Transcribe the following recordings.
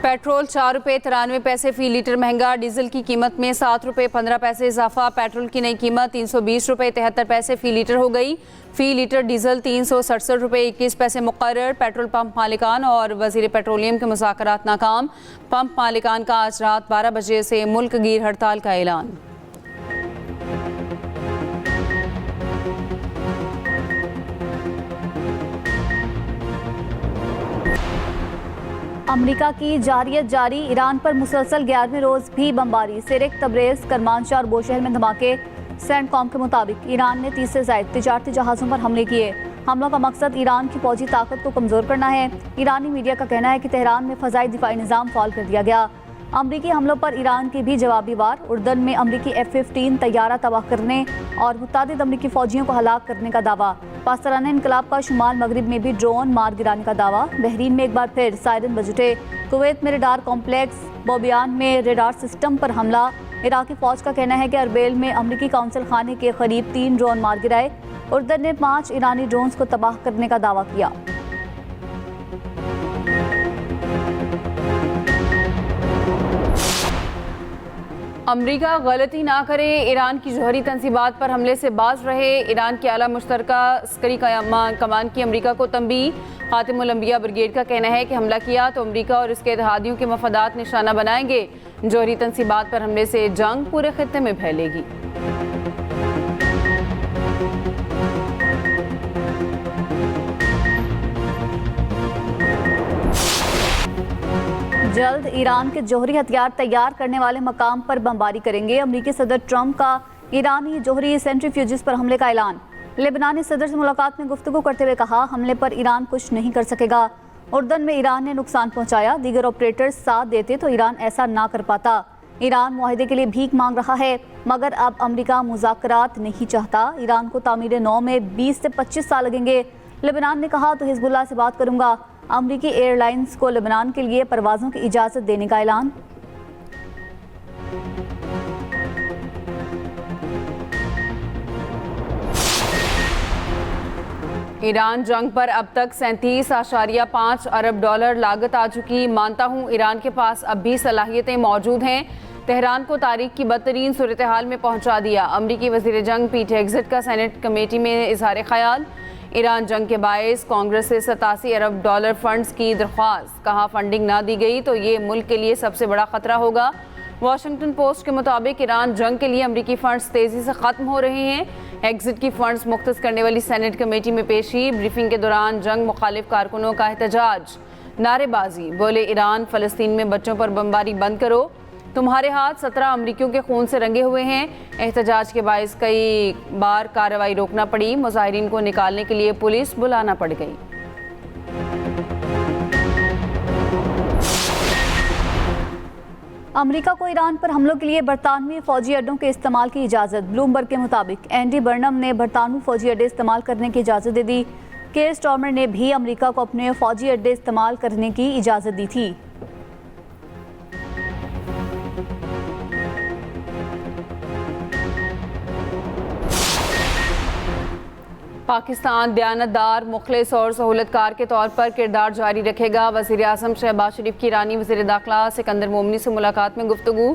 Petrol 4 रुपये 93 पैसे फी litre महंगा। डीजल की कीमत में 7 रुपये 15 पैसे इजाफा। पेट्रोल की नई कीमत 320 रुपये 73 पैसे फी लीटर हो गई। फी लीटर डीजल 367 रुपये 21 पैसे मुकर्रर। पेट्रोल पंप मालिकान और वजीर पेट्रोलियम के मुज़ाकरात नाकाम। पंप मालिकान का आज रात 12 बजे से मुल्क गिर हड़ताल का ऐलान। अमेरिका की जारियत जारी। ईरान पर मुसलसल 11वें रोज भी बमबारी। सिरिक, तब्रेज, करमानशाह और बोशहर में धमाके। सेंटकॉम के मुताबिक ईरान ने 30 से ज़ायद तिजारती जहाज़ों पर हमले किए। हमलों का मकसद ईरान की फौजी ताकत को कमज़ोर करना है। ईरानी मीडिया का कहना है कि तेहरान में फ़ज़ाई दिफाई निज़ाम फ़ाल कर दिया गया। अमरीकी हमलों पर ईरान की भी जवाबी वार। उर्दन में अमरीकी F-15 तैयारा तबाह करने और मुतादिद अमरीकी फ़ौजियों को हलाक करने का दावा। पाकिस्तान इनकलाब का शुमाल मगरिब में भी ड्रोन मार गिराने का दावा। बहरीन में एक बार फिर सायरन बजटे। कुवैत में रेडार कॉम्प्लेक्स। बोबियान में रेडार सिस्टम पर हमला। इराकी फ़ौज का कहना है कि अरबेल में अमरीकी काउंसिल खाने के करीब 3 ड्रोन मार गिराए। उर्दन ने 5 ईरानी ड्रोन्स को तबाह करने का दावा किया। अमरीका गलती ना करे, ईरान की जौहरी तंसीबात पर हमले से बाज रहे। ईरान की आला मुश्तरका अस्करी कमान की अमरीका को तंबीह। खातिमुल अंबिया ब्रिगेड का कहना है कि हमला किया तो अमरीका और इसके इत्तेहादियों के मफादात निशाना बनाएंगे। जौहरी तंसीबात पर हमले से जंग पूरे खित्ते में फैलेगी। जल्द ईरान के जौहरी हथियार तैयार करने वाले मकाम पर बमबारी करेंगे। अमरीकी सदर ट्रंप का ईरानी जौहरी सेंट्रीफ्यूजिस पर हमले का ऐलान। लेबनानी सदर से मुलाकात में गुफ्तगू करते हुए कहा, हमले पर ईरान कुछ नहीं कर सकेगा। उर्दन में ईरान ने नुकसान पहुंचाया। दीगर ऑपरेटर्स साथ देते तो ईरान ऐसा ना कर पाता। ईरान मुआहदे के लिए भीख मांग रहा है, मगर अब अमरीका मुज़ाकरात नहीं चाहता। ईरान को तामीर नौ में 20 से 25 साल लगेंगे। लेबनान ने कहा तो हिजबुल्लाह से बात करूंगा। अमरीकी एयरलाइंस को लेबनान के लिए परवाज़ों की इजाज़त देने का ऐलान। ईरान जंग पर अब तक 37.5 अरब डॉलर लागत आ चुकी। मानता हूँ ईरान के पास अब भी सलाहियतें मौजूद हैं। तेहरान को तारीख की बदतरीन सूरत हाल में पहुँचा दिया। अमरीकी वज़ीर जंग पीट हेग्ज़ेट का सेनेट कमेटी में इजहार ख्याल। ईरान जंग के बायस कांग्रेस से 87 अरब डॉलर फंड्स की दरख्वास्त। कहा फंडिंग ना दी गई तो ये मुल्क के लिए सबसे बड़ा खतरा होगा। वाशिंगटन पोस्ट के मुताबिक ईरान जंग के लिए अमरीकी फंड्स तेजी से खत्म हो रहे हैं। एग्जिट की फंड्स मुख्तस करने वाली सेनेट कमेटी में पेशी। ब्रीफिंग के दौरान जंग मुखालिफ कारकुनों का एहतजाज, नारेबाजी। बोले ईरान फ़लस्तीन में बच्चों पर बमबारी बंद करो, तुम्हारे हाथ 17 अमरीकियों के खून से रंगे हुए हैं। एहतजाज के बायस कई बार कार्रवाई रोकना पड़ी। मुजाहिरीन को निकालने के लिए पुलिस बुलाना पड़ गई। अमेरिका को ईरान पर हमलों के लिए बरतानवी फौजी अड्डों के इस्तेमाल की इजाज़त। ब्लूमबर्ग के मुताबिक एंडी बर्नम ने बरतानवी फौजी अड्डे इस्तेमाल करने की इजाज़त दे दी। केयर स्टार्मर ने भी अमेरिका को अपने फौजी अड्डे इस्तेमाल करने की इजाज़त दी थी। पाकिस्तान दयानतदार, मुखलिस और सहूलतकार के तौर पर किरदार जारी रखेगा। वज़ीर आज़म शहबाज शरीफ की ईरानी वज़ीर दाखिला सिकंदर मोमनी से मुलाकात में गुफ्तगू।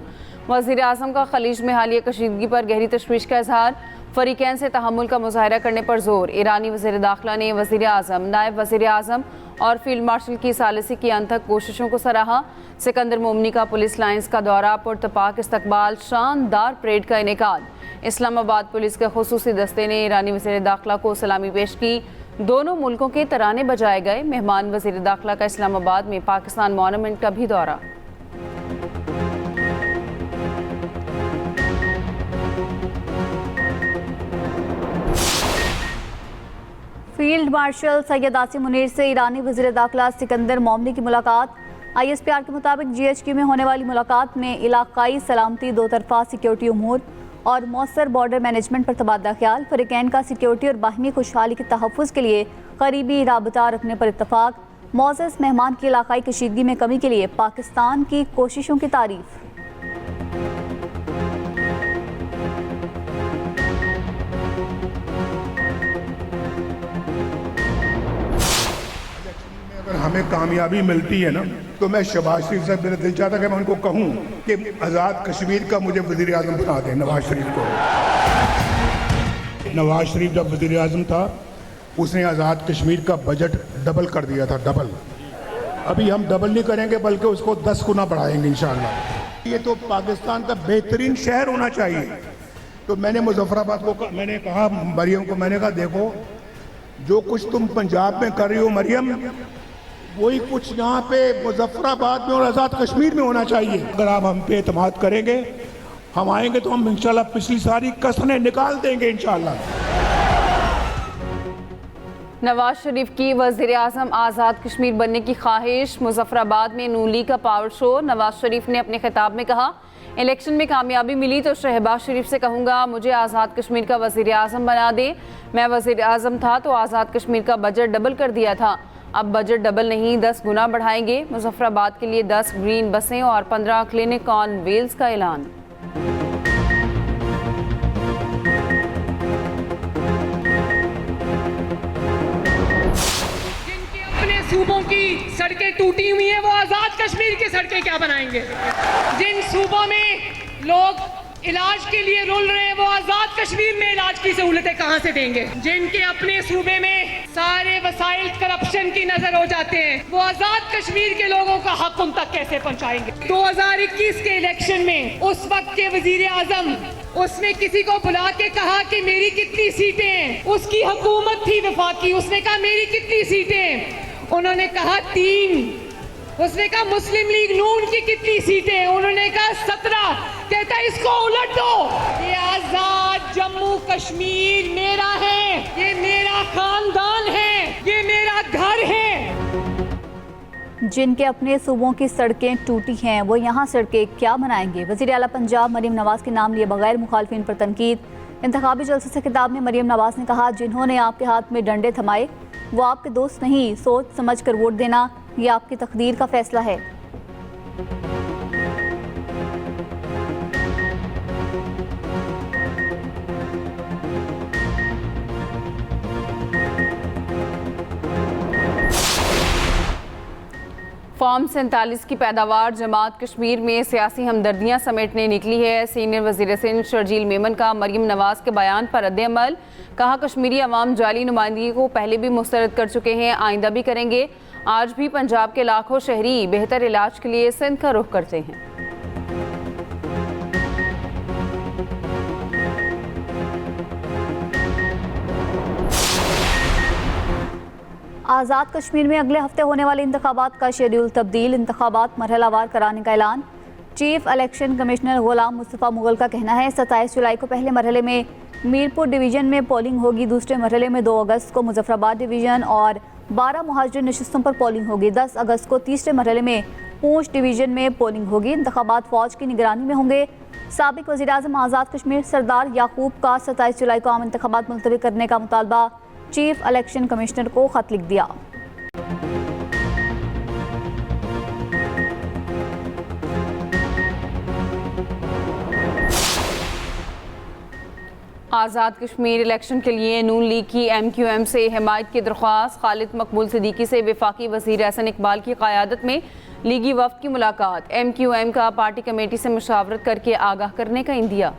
वज़ीर आज़म का खलीज में हालिया कशीदगी पर गहरी तशवीश का इजहार। फ़रीक़ैन से तहम्मुल का मुज़ाहरा करने पर जोर। ईरानी वज़ीर दाखिला ने वज़ीर आज़म, नायब वज़ीर आज़म और फील्ड मार्शल की सालिसी की अनथक कोशिशों को सराहा। सिकंदर मोमनी का पुलिस लाइन्स का दौरा, पुरतपाक इस्तकबाल, शानदार परेड का इनेकाद। इस्लामाबाद पुलिस के खुसूसी दस्ते ने ईरानी वज़ीर दाखिला को सलामी पेश की। दोनों मुल्कों के तराने बजाए गए। मेहमान वज़ीर दाखिला का इस्लामाबाद में पाकिस्तान मॉन्यूमेंट का भी दौरा। फील्ड मार्शल सैयद आसिम मुनीर से ईरानी वज़ीर दाखिला सिकंदर मोमनी की मुलाकात। ISPR के मुताबिक GHQ में होने वाली मुलाकात में इलाकाई सलामती, दो तरफा सिक्योरिटी उमूर और मौसर बॉर्डर मैनेजमेंट पर तबादला ख्याल। फ़रीक़ैन का सिक्योरिटी और बाहमी खुशहाली के तहफ़्फ़ुज़ के लिए करीबी राबता रखने पर इत्तफ़ाक़। मौज़ज़ मेहमान की इलाकाई कशीदगी में कमी के लिए पाकिस्तान की कोशिशों की तारीफ़। अगर हमें कामयाबी मिलती है ना तो मैं शहबाज शरीफ से मेरा दिल चाहता कि मैं उनको कहूँ कि आज़ाद कश्मीर का मुझे वज़ीर आज़म बना दें, नवाज शरीफ को। नवाज शरीफ जब वज़ीर आज़म था उसने आज़ाद कश्मीर का बजट डबल कर दिया था, डबल। अभी हम डबल नहीं करेंगे बल्कि उसको 10 गुना बढ़ाएंगे इंशाअल्लाह। ये तो पाकिस्तान का बेहतरीन शहर होना चाहिए। तो मैंने मुजफ्फराबाद को मैंने कहा, मरियम को मैंने कहा देखो जो कुछ तुम पंजाब में कर रही हो मरियम, वही कुछ यहाँ पे मुजफ्फराबाद में और आज़ाद कश्मीर में होना चाहिए। अगर आप हम पे एतमाद करेंगे, हम आएंगे तो हम इंशाल्लाह पिछली सारी कसरें निकाल देंगे इंशाल्लाह। नवाज शरीफ की वज़ीर आज़म आज़ाद कश्मीर बनने की ख्वाहिश, मुजफ्फराबाद में नून लीग का पावर शो। नवाज शरीफ ने अपने खिताब में कहा, इलेक्शन में कामयाबी मिली तो शहबाज शरीफ से कहूँगा मुझे आज़ाद कश्मीर का वज़ीर आज़म बना दे। मैं वज़ीर आज़म था तो आज़ाद कश्मीर का बजट डबल कर दिया था, अब बजट डबल नहीं 10 गुना बढ़ाएंगे। मुजफ्फराबाद के लिए 10 ग्रीन बसें और 15 क्लिनिक ऑन व्हील्स का ऐलान। सूबों की सड़कें टूटी हुई हैं, वो आज़ाद कश्मीर की सड़कें क्या बनाएंगे? जिन सूबों में लोग इलाज के लिए रुल रहे हैं, वो आज़ाद कश्मीर में इलाज की सहूलतें कहां से देंगे? जिनके अपने सूबे में सारे वसाइल करप्शन की नजर हो जाते हैं, वो आज़ाद कश्मीर के लोगों का हक उन तक कैसे पहुंचाएंगे? 2021 के इलेक्शन में उस वक्त के वजीर आजम, उसने किसी को बुला के कहा कि मेरी कितनी सीटें हैं? उसकी हुकूमत थी वफाकी, उसने कहा मेरी कितनी सीटें हैं? उन्होंने कहा 3। उसने कहा मुस्लिम लीग नून की कितनी सीटें हैं? उन्होंने कहा 17। कहता है इसको उलट दो, ये आजाद जम्मू कश्मीर मेरा है, ये मेरा खानदान है, ये मेरा घर है। जिनके अपने सूबों की सड़कें टूटी हैं वो यहाँ सड़कें क्या बनाएंगे? वज़ीर आला पंजाब मरियम नवाज के नाम लिए बगैर मुखालफिन पर तनकीद। इंतखाबी जलसे से खिताब में मरियम नवाज ने कहा, जिन्होंने आपके हाथ में डंडे थमाए वो आपके दोस्त नहीं, सोच समझ कर वोट देना ये आपकी तकदीर का फैसला है। फॉर्म 47 की पैदावार जमात कश्मीर में सियासी हमदर्दियां समेटने निकली है। सीनियर वज़ीर सिंध शर्जील मेमन का मरियम नवाज के बयान पर रद्द-ए-अमल। कहा, कश्मीरी अवाम जाली नुमाइंदगी को पहले भी मुस्तरद कर चुके हैं, आइंदा भी करेंगे। आज भी पंजाब के लाखों शहरी बेहतर इलाज के लिए सिंध का रुख करते हैं। आज़ाद कश्मीर में अगले हफ्ते होने वाले इंतखाबात का शेड्यूल तब्दील, इंतखाबात मरहलावार कराने का ऐलान। चीफ इलेक्शन कमिश्नर गुलाम मुस्तफ़ा मुगल का कहना है 27 जुलाई को पहले मरहले में मीरपुर डिवीज़न में पोलिंग होगी, दूसरे मरहले में 2 अगस्त को मुजफ्फराबाद डिवीज़न और 12 मुहाजिर नशिस्तों पर पोलिंग होगी। 10 अगस्त को तीसरे मरहले में पूंछ डिवीज़न में पोलिंग होगी। इंतखाबात फ़ौज की निगरानी में होंगे। साबिक वज़ीर आज़म आज़ाद कश्मीर सरदार याकूब का 27 जुलाई को आम इंतखाबात मुलतवी करने का मुतालबा चीफ इलेक्शन कमिश्नर को खत लिख दिया। आज़ाद कश्मीर इलेक्शन के लिए नून लीग की MQM से हिमायत की दरख्वास्त। खालिद मकबूल सिद्दीकी से वफाकी वज़ीर एहसन इकबाल की क़यादत में लीगी वफ़द की मुलाकात। MQM का पार्टी कमेटी से मुशावरत करके आगाह करने का इंदिया।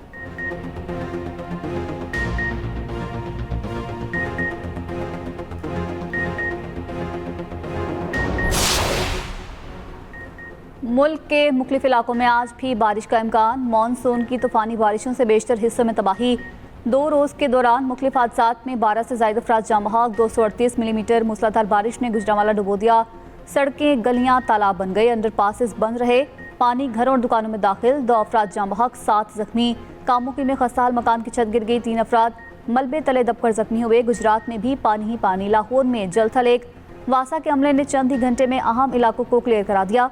मुल्क के मुख्तलिफ इलाकों में आज भी बारिश का इम्कान। मानसून की तूफ़ानी बारिशों से बेशतर हिस्सों में तबाही। 2 रोज़ के दौरान मुख्तलिफ हादसात में 12 से ज़ायद अफराद जाँ बहक। 238 मिलीमीटर मूसलाधार बारिश ने गुजरांवाला डुबो दिया। सड़कें गलियाँ तालाब बन गए, अंडर पासिस बंद रहे, पानी घरों और दुकानों में दाखिल। 2 अफराद जाँ बहक, 7 जख्मी। कामुकी में खस्ताहाल मकान की छत गिर गई, 3 अफराद मलबे तले दबकर जख्मी हुए। गुजरात में भी पानी ही पानी। लाहौर में जलथल एक वासा के अमले ने चंद ही घंटे में अहम इलाकों को क्लियर करा दिया।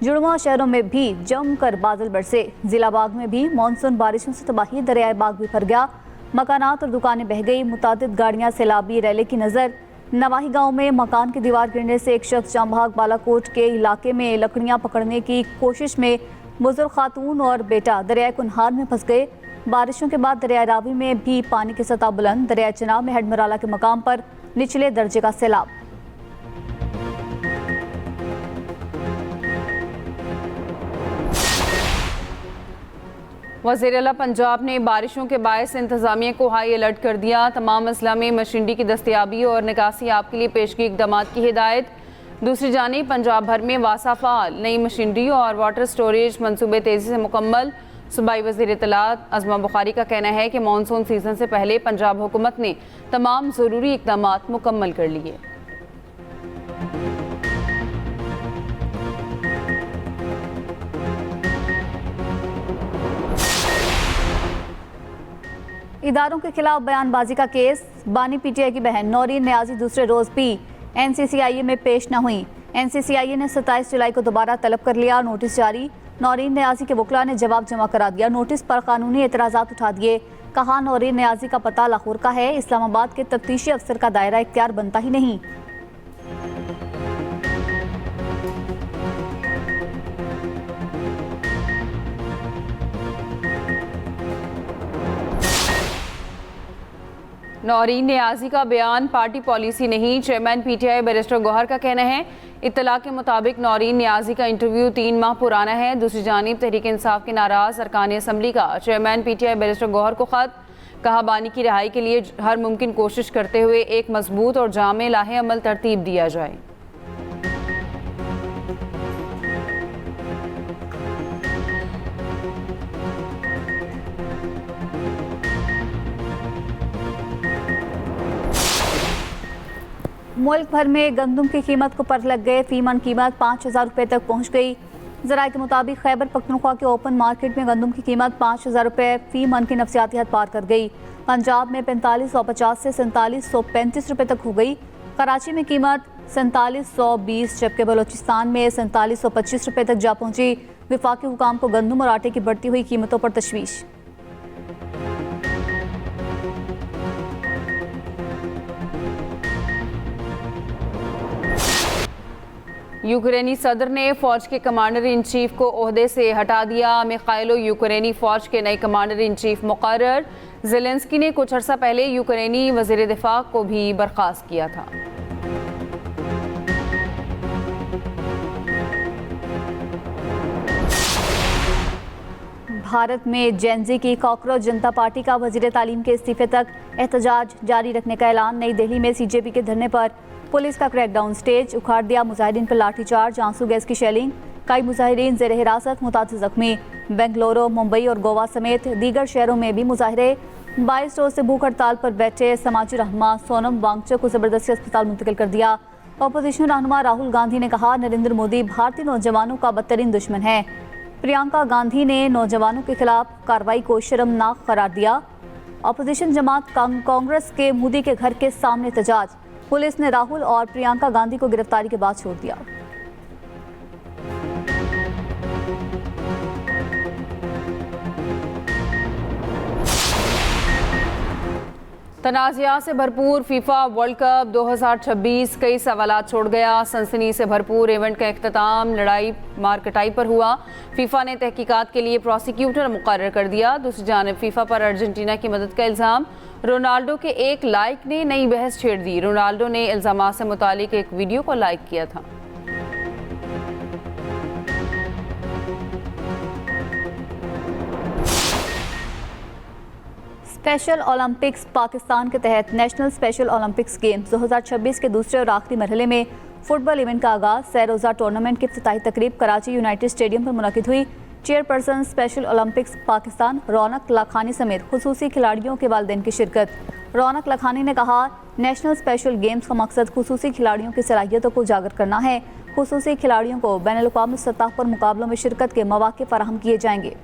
जुड़वा शहरों में भी जमकर बादल बरसे। जिला बाग में भी मानसून बारिशों से तबाही, दरियाए बाग भी भर गया, मकानात और दुकानें बह गई। मुतादिद गाड़ियां सैलाबी रैले की नज़र। नवाही गांव में मकान की दीवार गिरने से एक शख्स जाँ बहक। बालाकोट के इलाके में लकड़ियां पकड़ने की कोशिश में बुजुर्ग खातून और बेटा दरियाए कुनहार में फंस गए। बारिशों के बाद दरियाए रावी में भी पानी की सतह बुलंद। दरियाए चनाब में हेडमराला के मकाम पर निचले दर्जे का सैलाब। वज़ीर आला पंजाब ने बारिशों के बायस इंतज़ामिया को हाई अलर्ट कर दिया। तमाम अजला में मशीनरी की दस्तियाबी और निकासी आप के लिए पेशगी इक़दामात की हिदायत। दूसरी जानिब पंजाब भर में वासा फ़ाल, नई मशीनरी और वाटर स्टोरेज मनसूबे तेज़ी से मुकम्मल। सूबाई वज़ीर इत्तलात अज़मा बुखारी का कहना है कि मानसून सीज़न से पहले पंजाब हुकूमत ने तमाम ज़रूरी इक़दामात मुकम्मल कर लिए। इदारों के खिलाफ बयानबाजी का केस। बानी पीटीआई की बहन नौरीन नियाज़ी दूसरे रोज़ भी एनसीसीआईए में पेश न हुई। एनसीसीआईए ने 27 जुलाई को दोबारा तलब कर लिया। नोटिस जारी। नौरीन नियाज़ी के वकला ने जवाब जमा करा दिया। नोटिस पर कानूनी एतराज़ात उठा दिए। कहा नौरीन नियाज़ी का पता लाहौर का है, इस्लामाबाद के तफ्तीशी अफसर का दायरा इख्तियार बनता ही नहीं। नौरीन नियाज़ी का बयान पार्टी पॉलिसी नहीं। चेयरमैन पीटीआई बैरिस्टर गौहर का कहना है इत्तला के मुताबिक नौरीन नियाज़ी का इंटरव्यू 3 माह पुराना है। दूसरी जानिब तहरीक इंसाफ के नाराज़ अरकान असम्बली का चेयरमैन पीटीआई बैरिस्टर गौहर को ख़त। कहा बानी की रिहाई के लिए हर मुमकिन कोशिश करते हुए एक मजबूत और जामे लाहे अमल तरतीब दिया जाए। मुल्क भर में गंदम की कीमत को पर लग गए। फी मन कीमत 5000 रुपये तक पहुँच गई। ज़राए के मुताबिक खैबर पख्तूनख्वा के ओपन मार्केट में गंदम की कीमत 5000 रुपये फी मन की नफसियाती हद पार कर गई। पंजाब में 4550 से 4735 रुपये तक हो गई। कराची में कीमत 4720 जबकि बलोचिस्तान में 4725 रुपये तक जा पहुँची। विफाकी हुकाम को गंदम और आटे की बढ़ती हुई कीमतों पर तशवीश। यूक्रेनी सदर ने फौज के कमांडर इन चीफ को ओहदे से हटा दिया। मिखाइलो यूक्रेनी फौज के नए कमांडर इन चीफ मुकर्रर। ज़ेलेंस्की ने कुछ अर्सा पहले यूक्रेनी वज़ीर दिफा को भी बर्खास्त किया था। भारत में जेनजी की कॉकरोच जनता पार्टी का वज़ीर तालीम के इस्तीफे तक एहतजाज जारी रखने का ऐलान। नई दिल्ली में सीजेपी के धरने पर पुलिस का क्रैकडाउन। स्टेज उखाड़ दिया। मुजाहिदीन पर लाठीचार्ज, आंसू गैस की शेलिंग। कई मुजाहिदीन ज़ेर हिरासत, मुताद जख्मी। बेंगलुरु, मुंबई और गोवा समेत दीगर शहरों में भी मुजाहरे। 22 रोज से भूख हड़ताल पर बैठे समाजी रहनुमा सोनम वांगचुक को जबरदस्ती अस्पताल मुंतकिल कर दिया। अपोजिशन रहनुमा राहुल गांधी ने कहा नरेंद्र मोदी भारतीय नौजवानों का बदतरीन दुश्मन है। प्रियंका गांधी ने नौजवानों के खिलाफ कार्रवाई को शर्मनाक करार दिया। अपोजिशन जमात कांग्रेस के मोदी के घर के सामने एहतजाज। पुलिस ने राहुल और प्रियंका गांधी को गिरफ्तारी के बाद छोड़ दिया। तनाज़िया से भरपूर फीफा वर्ल्ड कप 2026 कई सवालात छोड़ गया। सनसनी से भरपूर इवेंट का इख्तिताम लड़ाई मारकटाई पर हुआ। फीफा ने तहकीकात के लिए प्रोसिक्यूटर मुकर्रर कर दिया। दूसरी जानिब फीफा पर अर्जेंटीना की मदद का इल्ज़ाम। रोनाल्डो के एक लाइक ने नई बहस छेड़ दी। रोनाल्डो ने इल्ज़ामात से मुतालिक एक वीडियो को लाइक किया था। स्पेशल ओलंपिक्स पाकिस्तान के तहत नेशनल स्पेशल ओलंपिक्स गेम्स 2026 के दूसरे और आखिरी मरहले में फुटबॉल इवेंट का आगाज। सैरोज़ा टूर्नामेंट की इफ्तिताही तकरीब कराची यूनाइटेड स्टेडियम पर मुनक़िद हुई। चेयरपर्सन स्पेशल ओलंपिक्स पाकिस्तान रौनक लाखानी समेत खुसूसी खिलाड़ियों के वालिदैन की शिरकत। रौनक लाखानी ने कहा नेशनल स्पेशल गेम्स का मकसद खुसूसी खिलाड़ियों की सलाहियतों को उजागर करना है। खुसूसी खिलाड़ियों को बैनुल-अक़वामी सतह पर मुकाबलों में शिरकत के मौक़े फराहम किए जाएंगे।